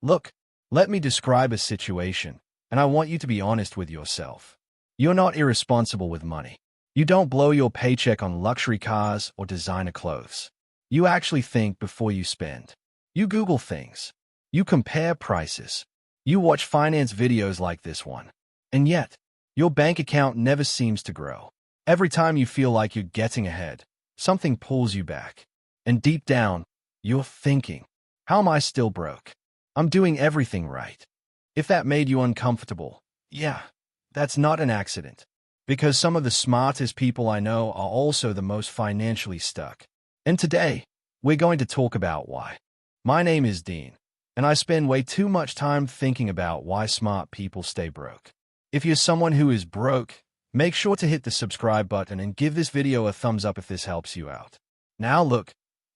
Look, let me describe a situation, and I want you to be honest with yourself. You're not irresponsible with money. You don't blow your paycheck on luxury cars or designer clothes. You actually think before you spend. You Google things. You compare prices. You watch finance videos like this one. And yet, your bank account never seems to grow. Every time you feel like you're getting ahead, something pulls you back. And deep down, you're thinking, how am I still broke? I'm doing everything right. If that made you uncomfortable, yeah, that's not an accident. Because some of the smartest people I know are also the most financially stuck. And today, we're going to talk about why. My name is Dean, and I spend way too much time thinking about why smart people stay broke. If you're someone who is broke, make sure to hit the subscribe button and give this video a thumbs up if this helps you out. Now look,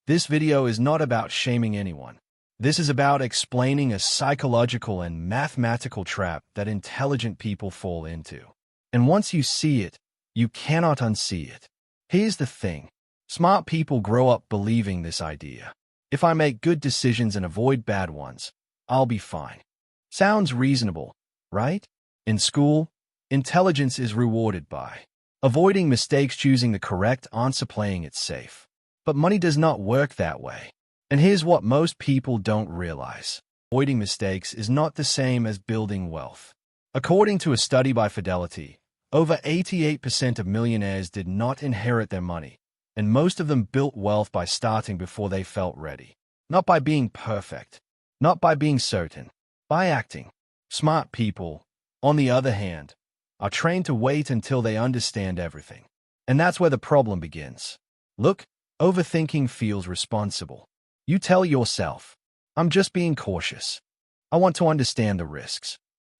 this video is not about shaming anyone. This is about explaining a psychological and mathematical trap that intelligent people fall into. And once you see it, you cannot unsee it. Here's the thing. Smart people grow up believing this idea. If I make good decisions and avoid bad ones, I'll be fine. Sounds reasonable, right? In school, intelligence is rewarded by avoiding mistakes, choosing the correct answer, playing it safe. But money does not work that way. And here's what most people don't realize. Avoiding mistakes is not the same as building wealth. According to a study by Fidelity, over 88% of millionaires did not inherit their money, and most of them built wealth by starting before they felt ready. Not by being perfect, not by being certain, by acting. Smart people, on the other hand, are trained to wait until they understand everything. And that's where the problem begins. Look, overthinking feels responsible. You tell yourself, I'm just being cautious. I want to understand the risks.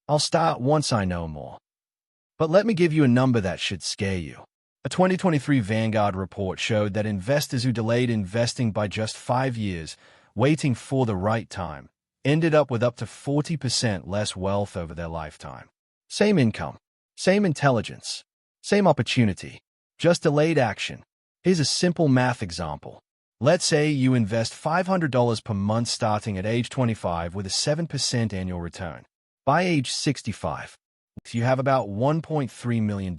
I'll start once I know more. But let me give you a number that should scare you. A 2023 Vanguard report showed that investors who delayed investing by just 5 years, waiting for the right time, ended up with up to 40% less wealth over their lifetime. Same income, same intelligence, same opportunity, just delayed action. Here's a simple math example. Let's say you invest $500 per month starting at age 25 with a 7% annual return. By age 65, you have about $1.3 million.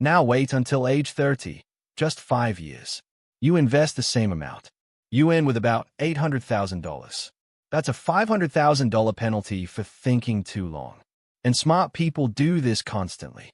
Now wait until age 30, just 5 years. You invest the same amount. You end with about $800,000. That's a $500,000 penalty for thinking too long. And smart people do this constantly.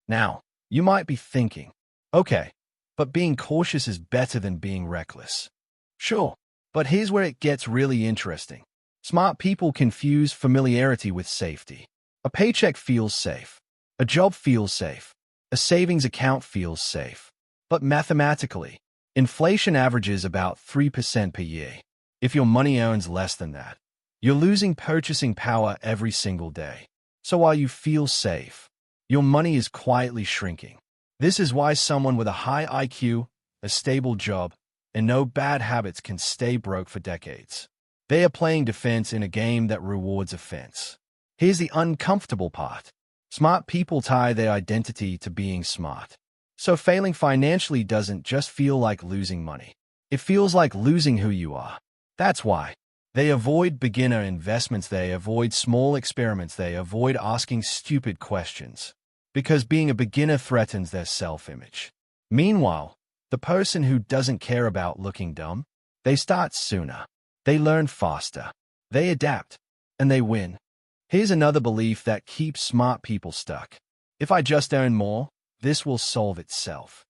Now, you might be thinking, okay, but being cautious is better than being reckless. Sure, but here's where it gets really interesting. Smart people confuse familiarity with safety. A paycheck feels safe. A job feels safe. A savings account feels safe. But mathematically, inflation averages about 3% per year. If your money earns less than that, you're losing purchasing power every single day. So while you feel safe, your money is quietly shrinking. This is why someone with a high IQ, a stable job, and no bad habits can stay broke for decades. They are playing defense in a game that rewards offense. Here's the uncomfortable part. Smart people tie their identity to being smart. So failing financially doesn't just feel like losing money. It feels like losing who you are. That's why they avoid beginner investments, they avoid small experiments, they avoid asking stupid questions. Because being a beginner threatens their self-image. Meanwhile, the person who doesn't care about looking dumb, they start sooner. They learn faster. They adapt. And they win. Here's another belief that keeps smart people stuck. If I just earn more, this will solve itself.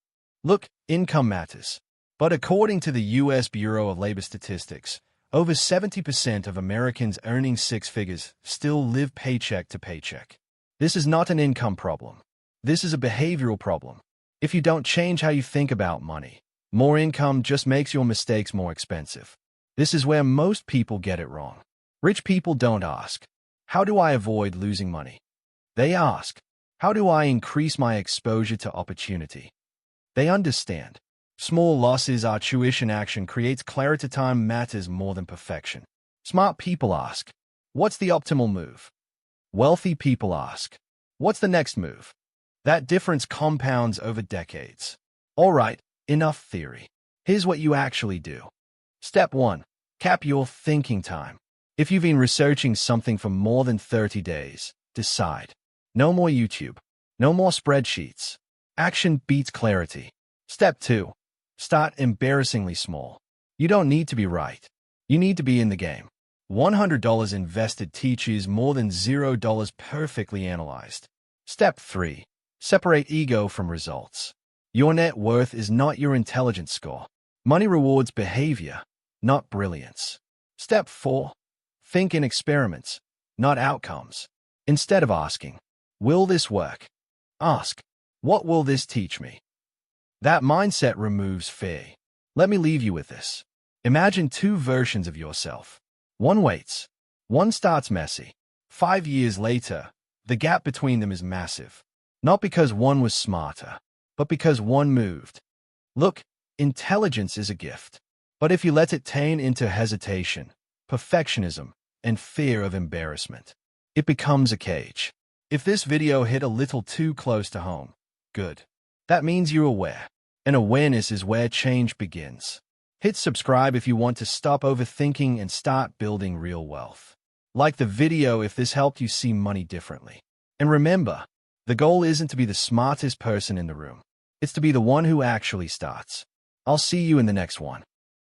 Look, income matters. But according to the U.S. Bureau of Labor Statistics, over 70% of Americans earning 6 figures still live paycheck to paycheck. This is not an income problem. This is a behavioral problem. If you don't change how you think about money, more income just makes your mistakes more expensive. This is where most people get it wrong. Rich people don't ask, how do I avoid losing money? They ask, how do I increase my exposure to opportunity? They understand. Small losses are tuition action creates clarity. Time matters more than perfection. Smart people ask, what's the optimal move? Wealthy people ask, what's the next move? That difference compounds over decades. All right, enough theory. Here's what you actually do. Step 1. Cap your thinking time. If you've been researching something for more than 30 days, decide. No more YouTube. No more spreadsheets. Action beats clarity. Step 2. Start embarrassingly small. You don't need to be right. You need to be in the game. $100 invested teaches more than $0 perfectly analyzed. Step 3. Separate ego from results. Your net worth is not your intelligence score. Money rewards behavior, not brilliance. Step 4. Think in experiments, not outcomes. Instead of asking, will this work? Ask, what will this teach me? That mindset removes fear. Let me leave you with this. Imagine two versions of yourself. One waits. One starts messy. 5 years later, the gap between them is massive. Not because one was smarter, but because one moved. Look, intelligence is a gift. But if you let it turn into hesitation, perfectionism, and fear of embarrassment, it becomes a cage. If this video hit a little too close to home, good. That means you're aware. And awareness is where change begins. Hit subscribe if you want to stop overthinking and start building real wealth. Like the video if this helped you see money differently. And remember, the goal isn't to be the smartest person in the room. It's to be the one who actually starts. I'll see you in the next one.